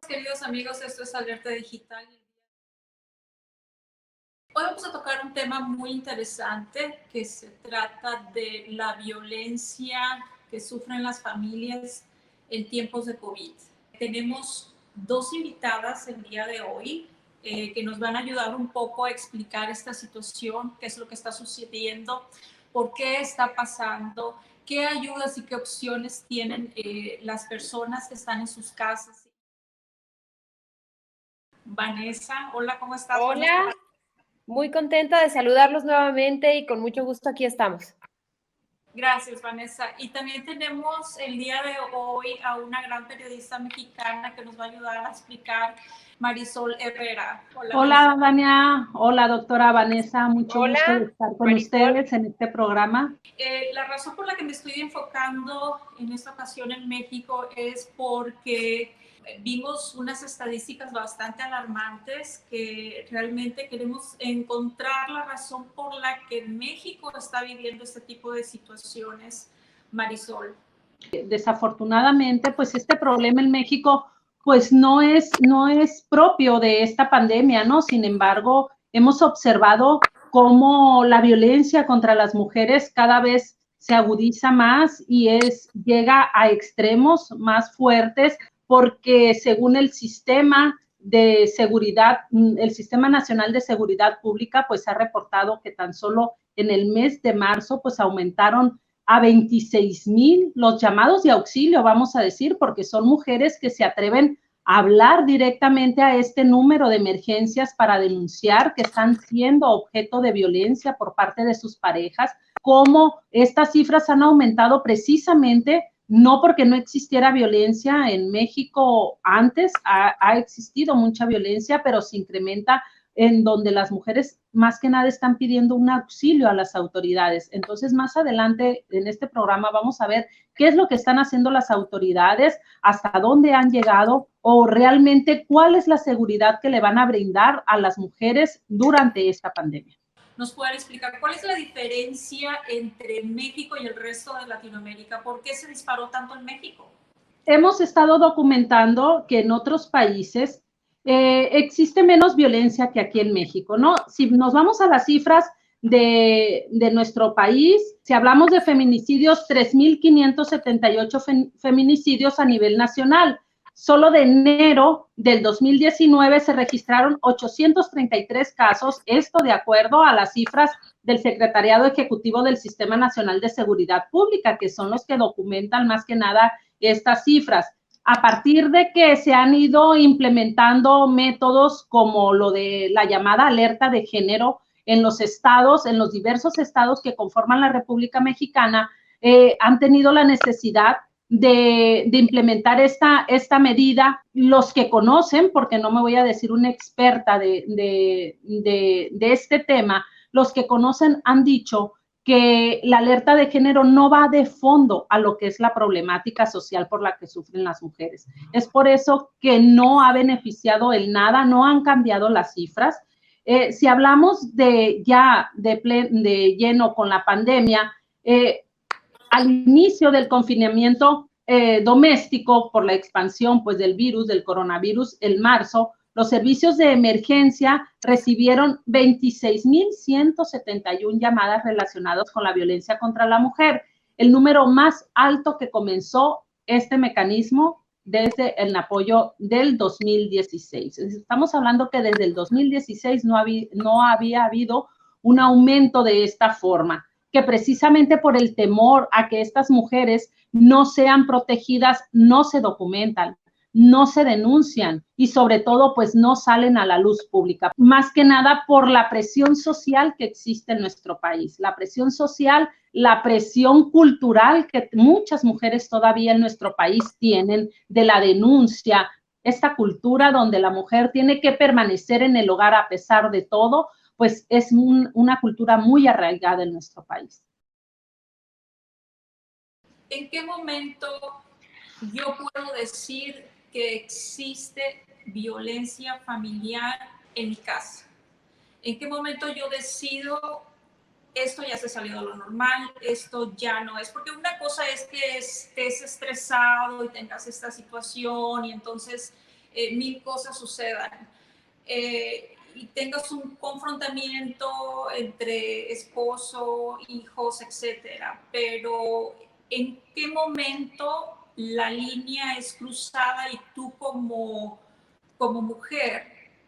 Queridos amigos, esto es Alerta Digital. Hoy vamos a tocar un tema muy interesante que se trata de la violencia que sufren las familias en tiempos de COVID. Tenemos dos invitadas el día de hoy que nos van a ayudar un poco a explicar esta situación, qué es lo que está sucediendo, por qué está pasando, qué ayudas y qué opciones tienen las personas que están en sus casas. Vanessa, hola, ¿cómo estás, Hola, Vanessa? muy contenta de saludarlos nuevamente y con mucho gusto aquí estamos. Gracias, Vanessa. Y también tenemos el día de hoy a una gran periodista mexicana que nos va a ayudar a explicar, Marisol Herrera. Hola, Vania. Hola, doctora Vanessa. Mucho gusto de estar con Marisol. ustedes en este programa. La razón por la que me estoy enfocando en esta ocasión en México es porque vimos unas estadísticas bastante alarmantes que realmente queremos encontrar la razón por la que México está viviendo este tipo de situaciones, Marisol. Desafortunadamente, pues este problema en México, pues no es propio de esta pandemia, ¿no? Sin embargo, hemos observado cómo la violencia contra las mujeres cada vez se agudiza más y llega a extremos más fuertes porque según el sistema de seguridad, el Sistema Nacional de Seguridad Pública, pues ha reportado que tan solo en el mes de marzo, pues aumentaron a 26,000 los llamados de auxilio, vamos a decir, porque son mujeres que se atreven a hablar directamente a este número de emergencias para denunciar que están siendo objeto de violencia por parte de sus parejas, cómo estas cifras han aumentado precisamente no porque no existiera violencia en México antes, ha existido mucha violencia, pero se incrementa en donde las mujeres más que nada están pidiendo un auxilio a las autoridades. Entonces, más adelante en este programa vamos a ver qué es lo que están haciendo las autoridades, hasta dónde han llegado o realmente cuál es la seguridad que le van a brindar a las mujeres durante esta pandemia. ¿Nos pueden explicar cuál es la diferencia entre México y el resto de Latinoamérica? ¿Por qué se disparó tanto en México? Hemos estado documentando que en otros países existe menos violencia que aquí en México, ¿no? Si nos vamos a las cifras de nuestro país, si hablamos de feminicidios, 3,578 feminicidios a nivel nacional. Solo de enero del 2019 se registraron 833 casos, esto de acuerdo a las cifras del Secretariado Ejecutivo del Sistema Nacional de Seguridad Pública, que son los que documentan más que nada estas cifras. A partir de que se han ido implementando métodos como lo de la llamada alerta de género en los estados, en los diversos estados que conforman la República Mexicana, han tenido la necesidad de implementar esta medida. Los que conocen, porque no me voy a decir una experta de este tema, los que conocen han dicho que la alerta de género no va de fondo a lo que es la problemática social por la que sufren las mujeres. Es por eso que no ha beneficiado en nada, no han cambiado las cifras. Si hablamos de lleno con la pandemia, al inicio del confinamiento doméstico por la expansión pues, del virus, del coronavirus, en marzo, los servicios de emergencia recibieron 26,171 llamadas relacionadas con la violencia contra la mujer, el número más alto que comenzó este mecanismo desde el apoyo del 2016. Estamos hablando que desde el 2016 no había habido un aumento de esta forma, que precisamente por el temor a que estas mujeres no sean protegidas, no se documentan, no se denuncian y sobre todo pues no salen a la luz pública. Más que nada por la presión social que existe en nuestro país, la presión social, la presión cultural que muchas mujeres todavía en nuestro país tienen de la denuncia, esta cultura donde la mujer tiene que permanecer en el hogar a pesar de todo, pues es una cultura muy arraigada en nuestro país. ¿En qué momento yo puedo decir que existe violencia familiar en mi casa? ¿En qué momento yo decido esto ya se salió de lo normal, esto ya no es, porque una cosa es que estés estresado y tengas esta situación y entonces mil cosas sucedan y tengas un confrontamiento entre esposo, hijos, etcétera, pero ¿en qué momento la línea es cruzada y tú como mujer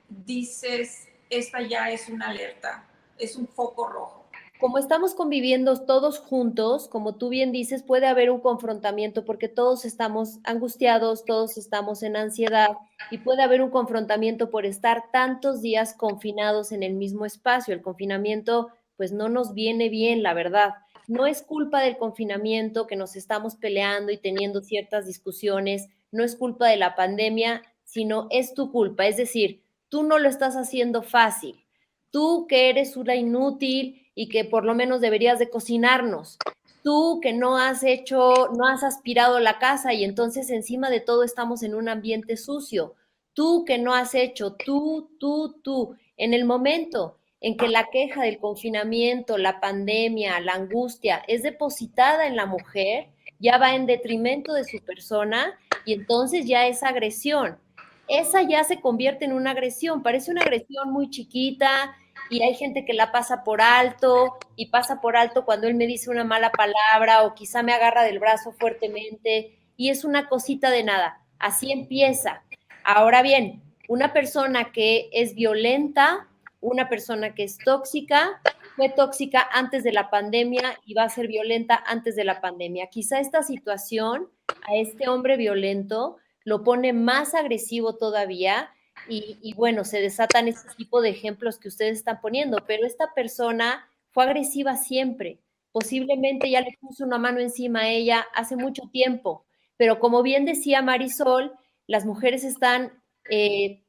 dices, esta ya es una alerta, es un foco rojo? Como estamos conviviendo todos juntos, como tú bien dices, puede haber un confrontamiento porque todos estamos angustiados, todos estamos en ansiedad y puede haber un confrontamiento por estar tantos días confinados en el mismo espacio. El confinamiento, pues no nos viene bien, la verdad. No es culpa del confinamiento que nos estamos peleando y teniendo ciertas discusiones, no es culpa de la pandemia, sino es tu culpa. Es decir, tú no lo estás haciendo fácil. Tú que eres una inútil y que por lo menos deberías de cocinarnos. Tú que no has aspirado la casa y entonces encima de todo estamos en un ambiente sucio. Tú que no has hecho, tú. En el momento en que la queja del confinamiento, la pandemia, la angustia es depositada en la mujer, ya va en detrimento de su persona y entonces ya es agresión. Esa ya se convierte en una agresión, parece una agresión muy chiquita, y hay gente que la pasa por alto y pasa por alto cuando él me dice una mala palabra o quizá me agarra del brazo fuertemente y es una cosita de nada. Así empieza. Ahora bien, una persona que es violenta, una persona que es tóxica, fue tóxica antes de la pandemia y va a ser violenta antes de la pandemia. Quizá esta situación a este hombre violento lo pone más agresivo todavía y bueno, se desatan ese tipo de ejemplos que ustedes están poniendo, pero esta persona fue agresiva siempre. Posiblemente ya le puso una mano encima a ella hace mucho tiempo, pero como bien decía Marisol, las mujeres están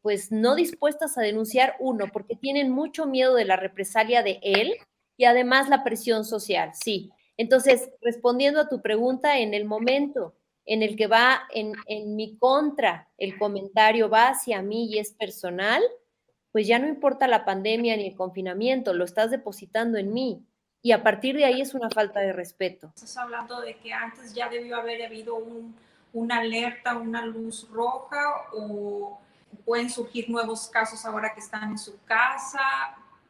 pues no dispuestas a denunciar uno porque tienen mucho miedo de la represalia de él y además la presión social, sí. Entonces, respondiendo a tu pregunta, en el momento en el que va en mi contra, el comentario va hacia mí y es personal, pues ya no importa la pandemia ni el confinamiento, lo estás depositando en mí. Y a partir de ahí es una falta de respeto. Estás hablando de que antes ya debió haber habido una alerta, una luz roja, o pueden surgir nuevos casos ahora que están en su casa.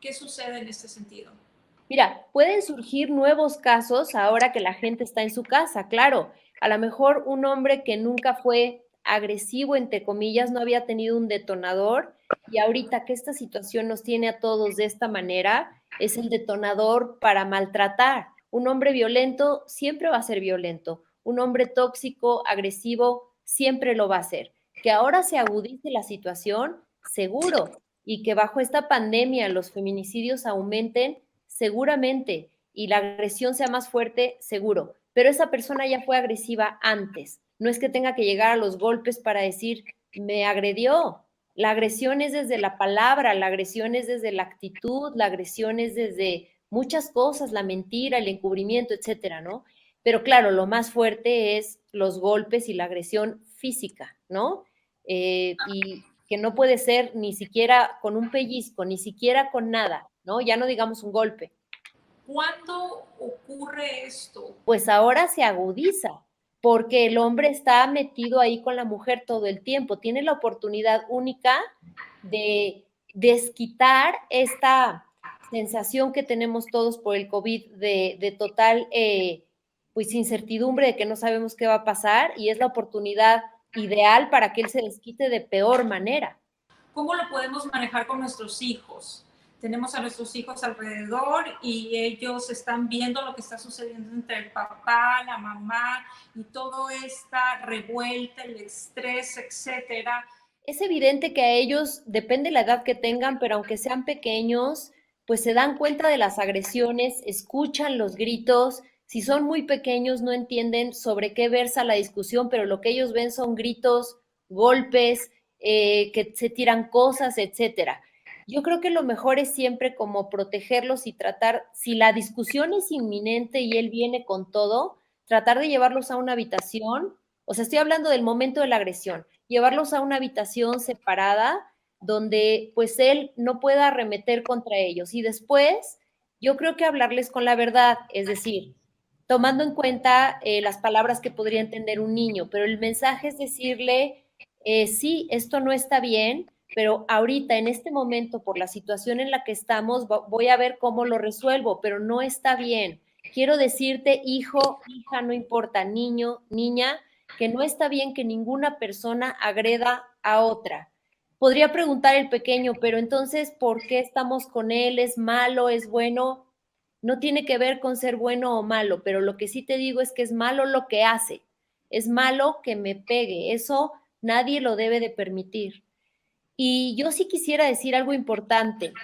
¿Qué sucede en este sentido? Mira, pueden surgir nuevos casos ahora que la gente está en su casa, claro. A lo mejor un hombre que nunca fue agresivo, entre comillas, no había tenido un detonador y ahorita que esta situación nos tiene a todos de esta manera, es el detonador para maltratar. Un hombre violento siempre va a ser violento. Un hombre tóxico, agresivo, siempre lo va a hacer. Que ahora se agudice la situación, seguro, y que bajo esta pandemia los feminicidios aumenten, seguramente, y la agresión sea más fuerte, seguro, pero esa persona ya fue agresiva antes. No es que tenga que llegar a los golpes para decir, me agredió. La agresión es desde la palabra, la agresión es desde la actitud, la agresión es desde muchas cosas, la mentira, el encubrimiento, etcétera, ¿no? Pero claro, lo más fuerte es los golpes y la agresión física, ¿no? Y que no puede ser ni siquiera con un pellizco, ni siquiera con nada, ¿no? Ya no digamos un golpe. ¿Cuándo ocurre esto? Pues ahora se agudiza, porque el hombre está metido ahí con la mujer todo el tiempo, tiene la oportunidad única de desquitar esta sensación que tenemos todos por el COVID de total pues incertidumbre de que no sabemos qué va a pasar y es la oportunidad ideal para que él se desquite de peor manera. ¿Cómo lo podemos manejar con nuestros hijos? Tenemos a nuestros hijos alrededor y ellos están viendo lo que está sucediendo entre el papá, la mamá y toda esta revuelta, el estrés, etcétera. Es evidente que a ellos, depende la edad que tengan, pero aunque sean pequeños, pues se dan cuenta de las agresiones, escuchan los gritos. Si son muy pequeños, no entienden sobre qué versa la discusión, pero lo que ellos ven son gritos, golpes, que se tiran cosas, etcétera. Yo creo que lo mejor es siempre como protegerlos y tratar, si la discusión es inminente y él viene con todo, tratar de llevarlos a una habitación. O sea, estoy hablando del momento de la agresión, llevarlos a una habitación separada donde pues él no pueda arremeter contra ellos y después Yo creo que hablarles con la verdad, es decir, tomando en cuenta las palabras que podría entender un niño, pero el mensaje es decirle, sí, esto no está bien, pero ahorita, en este momento, por la situación en la que estamos, voy a ver cómo lo resuelvo, pero no está bien. Quiero decirte, hijo, hija, no importa, niño, niña, que no está bien que ninguna persona agreda a otra. Podría preguntar el pequeño, pero entonces, ¿por qué estamos con él? ¿Es malo? ¿Es bueno? No tiene que ver con ser bueno o malo, pero lo que sí te digo es que es malo lo que hace. Es malo que me pegue. Eso nadie lo debe de permitir. Y yo sí quisiera decir algo importante.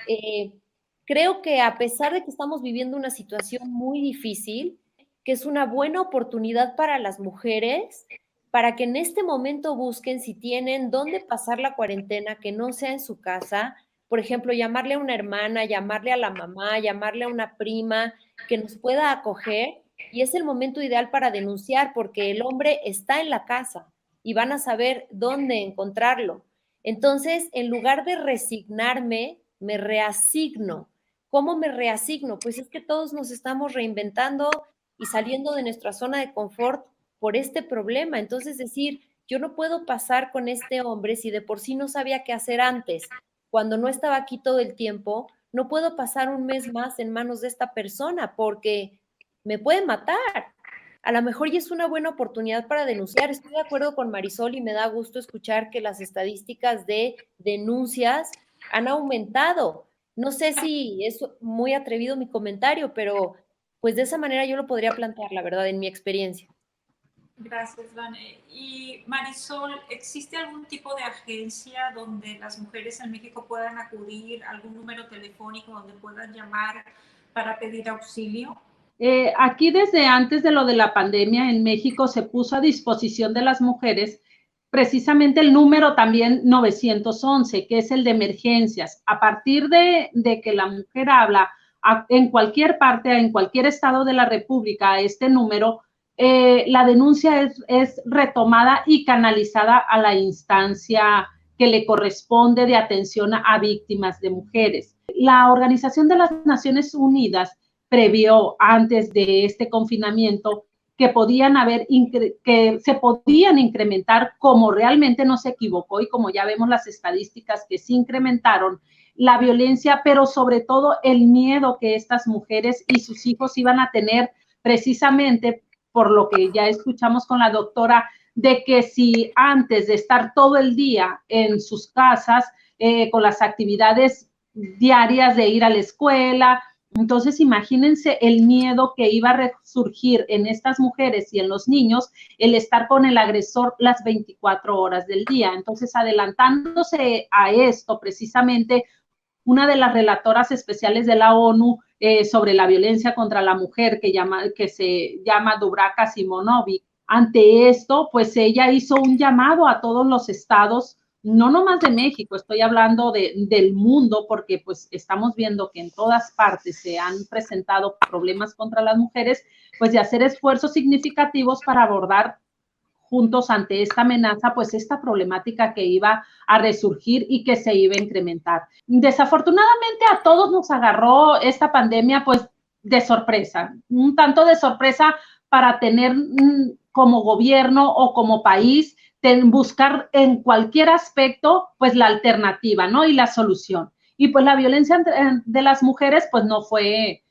Creo que a pesar de que estamos viviendo una situación muy difícil, que es una buena oportunidad para las mujeres, para que en este momento busquen si tienen dónde pasar la cuarentena, que no sea en su casa. Por ejemplo, llamarle a una hermana, llamarle a la mamá, llamarle a una prima que nos pueda acoger. Y es el momento ideal para denunciar porque el hombre está en la casa y van a saber dónde encontrarlo. Entonces, en lugar de resignarme, me reasigno. ¿Cómo me reasigno? Pues es que todos nos estamos reinventando y saliendo de nuestra zona de confort por este problema. Entonces, decir, yo no puedo pasar con este hombre si de por sí no sabía qué hacer antes, cuando no estaba aquí todo el tiempo, no puedo pasar un mes más en manos de esta persona porque me puede matar. A lo mejor ya es una buena oportunidad para denunciar. Estoy de acuerdo con Marisol y me da gusto escuchar que las estadísticas de denuncias han aumentado. No sé si es muy atrevido mi comentario, pero pues de esa manera yo lo podría plantear, la verdad, en mi experiencia. Gracias, Vane. Y Marisol, ¿existe algún tipo de agencia donde las mujeres en México puedan acudir, algún número telefónico donde puedan llamar para pedir auxilio? Aquí desde antes de lo de la pandemia en México se puso a disposición de las mujeres precisamente el número también 911, que es el de emergencias. A partir de que la mujer habla en cualquier parte, en cualquier estado de la República, a este número, la denuncia es retomada y canalizada a la instancia que le corresponde de atención a víctimas de mujeres. La Organización de las Naciones Unidas previó antes de este confinamiento que podían haber, que se podían incrementar, como realmente no se equivocó y como ya vemos las estadísticas que se incrementaron, la violencia, pero sobre todo el miedo que estas mujeres y sus hijos iban a tener precisamente por lo que ya escuchamos con la doctora, de que si antes de estar todo el día en sus casas, con las actividades diarias de ir a la escuela, entonces, imagínense el miedo que iba a resurgir en estas mujeres y en los niños el estar con el agresor las 24 horas del día. Entonces, adelantándose a esto, precisamente, una de las relatoras especiales de la ONU sobre la violencia contra la mujer, que se llama Dubravka Simonovic, ante esto, pues ella hizo un llamado a todos los estados, no nomás de México, estoy hablando del mundo, porque pues estamos viendo que en todas partes se han presentado problemas contra las mujeres, pues de hacer esfuerzos significativos para abordar juntos ante esta amenaza, pues esta problemática que iba a resurgir y que se iba a incrementar. Desafortunadamente a todos nos agarró esta pandemia pues de sorpresa, un tanto de sorpresa para tener como gobierno o como país buscar en cualquier aspecto pues la alternativa, ¿no? Y la solución. Y pues la violencia de las mujeres pues no fue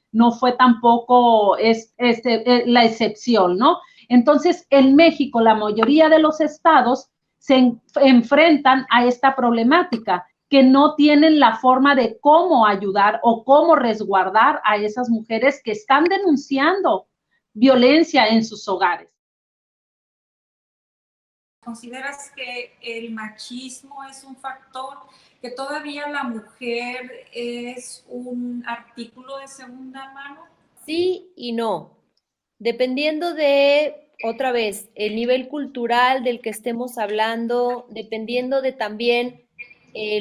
tampoco la excepción, ¿no? Entonces, en México, la mayoría de los estados se enfrentan a esta problemática, que no tienen la forma de cómo ayudar o cómo resguardar a esas mujeres que están denunciando violencia en sus hogares. ¿Consideras que el machismo es un factor, que todavía la mujer es un artículo de segunda mano? Sí y no. Dependiendo de, otra vez, el nivel cultural del que estemos hablando, dependiendo de también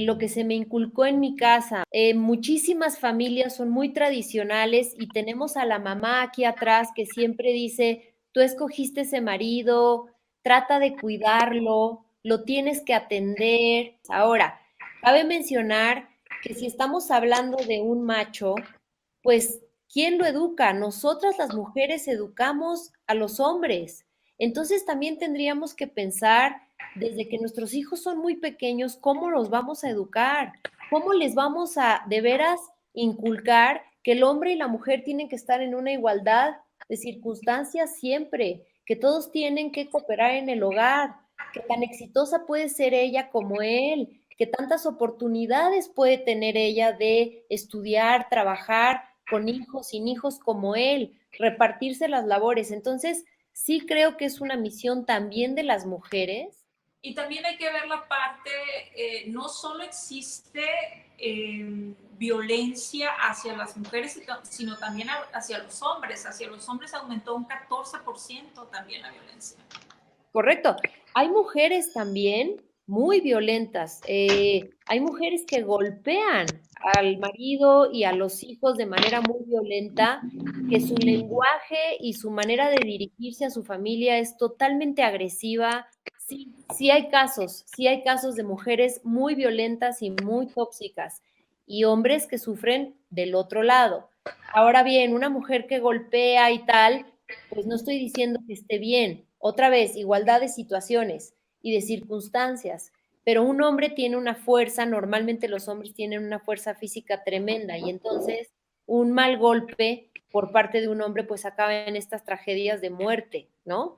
lo que se me inculcó en mi casa. Muchísimas familias son muy tradicionales y tenemos a la mamá aquí atrás que siempre dice, tú escogiste ese marido, trata de cuidarlo, lo tienes que atender. Ahora, cabe mencionar que si estamos hablando de un macho, pues ¿quién lo educa? Nosotras las mujeres educamos a los hombres. Entonces también tendríamos que pensar desde que nuestros hijos son muy pequeños, ¿cómo los vamos a educar? ¿Cómo les vamos a de veras inculcar que el hombre y la mujer tienen que estar en una igualdad de circunstancias siempre, que todos tienen que cooperar en el hogar, que tan exitosa puede ser ella como él, que tantas oportunidades puede tener ella de estudiar, trabajar con hijos, sin hijos como él, repartirse las labores? Entonces, sí creo que es una misión también de las mujeres. Y también hay que ver la parte, no solo existe violencia hacia las mujeres, sino también hacia los hombres. Hacia los hombres aumentó un 14% también la violencia. Correcto. Hay mujeres también muy violentas. Hay mujeres que golpean al marido y a los hijos de manera muy violenta, que su lenguaje y su manera de dirigirse a su familia es totalmente agresiva. Sí, sí hay casos de mujeres muy violentas y muy tóxicas y hombres que sufren del otro lado. Ahora bien, una mujer que golpea y tal, pues no estoy diciendo que esté bien. Otra vez, igualdad de situaciones y de circunstancias, pero un hombre tiene una fuerza, normalmente los hombres tienen una fuerza física tremenda y entonces un mal golpe por parte de un hombre pues acaba en estas tragedias de muerte, ¿no?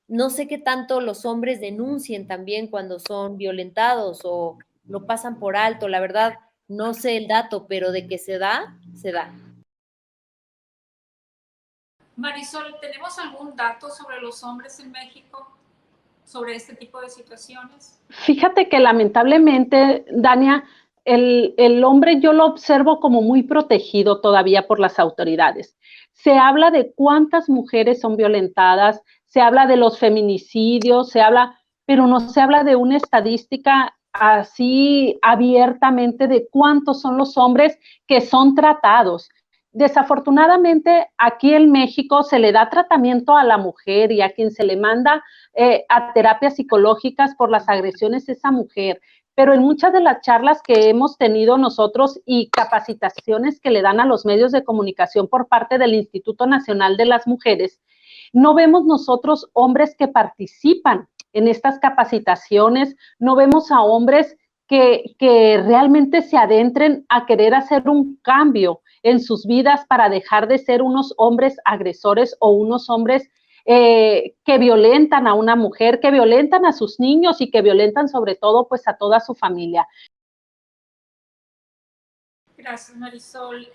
No sé qué tanto los hombres denuncien también cuando son violentados o lo pasan por alto, la verdad no sé el dato, pero de que se da, se da. Marisol, ¿tenemos algún dato sobre los hombres en México, sobre este tipo de situaciones? Fíjate que lamentablemente, Dania, el hombre yo lo observo como muy protegido todavía por las autoridades. Se habla de cuántas mujeres son violentadas, se habla de los feminicidios, pero no se habla de una estadística así abiertamente de cuántos son los hombres que son tratados. Desafortunadamente, aquí en México se le da tratamiento a la mujer y a quien se le manda a terapias psicológicas por las agresiones es esa mujer. Pero en muchas de las charlas que hemos tenido nosotros y capacitaciones que le dan a los medios de comunicación por parte del Instituto Nacional de las Mujeres, no vemos nosotros hombres que participan en estas capacitaciones, no vemos a hombres que realmente se adentren a querer hacer un cambio en sus vidas para dejar de ser unos hombres agresores o unos hombres que violentan a una mujer, que violentan a sus niños y que violentan sobre todo pues a toda su familia. Gracias, Marisol.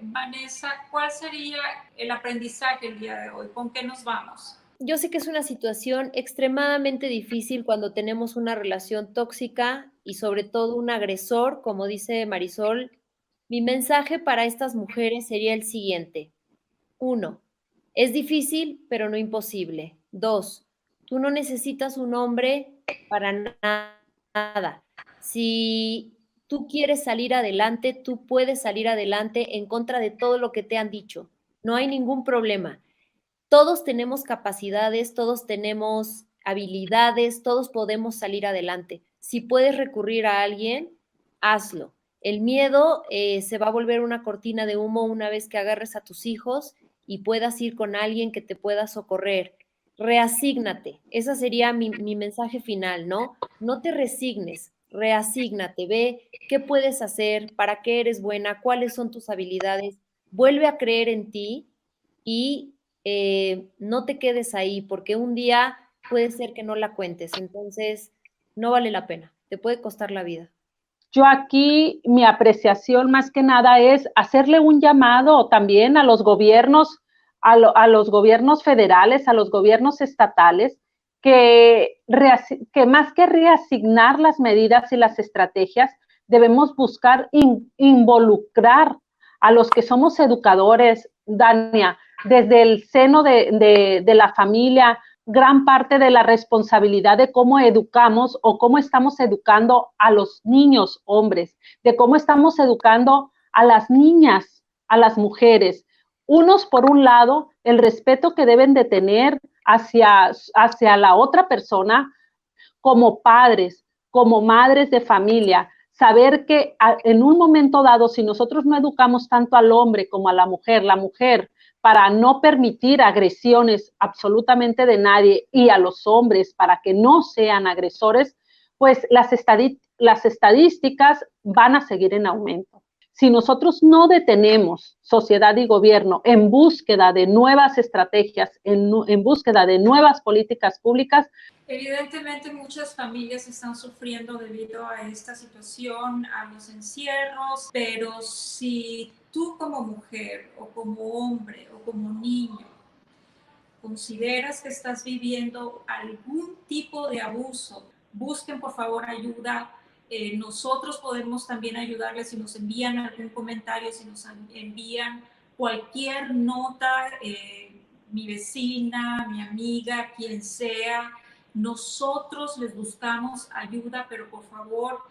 Vanessa, ¿cuál sería el aprendizaje el día de hoy? ¿Con qué nos vamos? Yo sé que es una situación extremadamente difícil cuando tenemos una relación tóxica y sobre todo un agresor, como dice Marisol. Mi mensaje para estas mujeres sería el siguiente. 1. Es difícil, pero no imposible. 2. Tú no necesitas un hombre para nada. Si tú quieres salir adelante, tú puedes salir adelante en contra de todo lo que te han dicho. No hay ningún problema. Todos tenemos capacidades, todos tenemos habilidades, todos podemos salir adelante. Si puedes recurrir a alguien, hazlo. El miedo se va a volver una cortina de humo una vez que agarres a tus hijos y puedas ir con alguien que te pueda socorrer. Reasígnate. Ese sería mi mensaje final, ¿no? No te resignes, reasígnate, ve qué puedes hacer, para qué eres buena, cuáles son tus habilidades. Vuelve a creer en ti y no te quedes ahí, porque un día puede ser que no la cuentes, entonces no vale la pena, te puede costar la vida. Yo aquí mi apreciación más que nada es hacerle un llamado también a los gobiernos, a los gobiernos federales, a los gobiernos estatales, que más que reasignar las medidas y las estrategias, debemos buscar involucrar a los que somos educadores, Dania, desde el seno de la familia, gran parte de la responsabilidad de cómo educamos o cómo estamos educando a los niños hombres, de cómo estamos educando a las niñas, a las mujeres. Unos, por un lado, el respeto que deben de tener hacia la otra persona como padres, como madres de familia, saber que en un momento dado, si nosotros no educamos tanto al hombre como a la mujer para no permitir agresiones absolutamente de nadie y a los hombres para que no sean agresores, pues las estadísticas van a seguir en aumento. Si nosotros no detenemos sociedad y gobierno en búsqueda de nuevas estrategias, en búsqueda de nuevas políticas públicas. Evidentemente muchas familias están sufriendo debido a esta situación, a los encierros, pero si tú como mujer o como hombre o como niño consideras que estás viviendo algún tipo de abuso, busquen por favor ayuda. Nosotros podemos también ayudarles si nos envían algún comentario, si nos envían cualquier nota, mi vecina, mi amiga, quien sea. Nosotros les buscamos ayuda, pero por favor,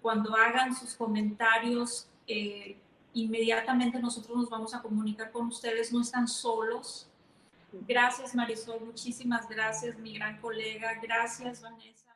cuando hagan sus comentarios, inmediatamente nosotros nos vamos a comunicar con ustedes, no están solos. Gracias, Marisol, muchísimas gracias, mi gran colega. Gracias, Vanessa.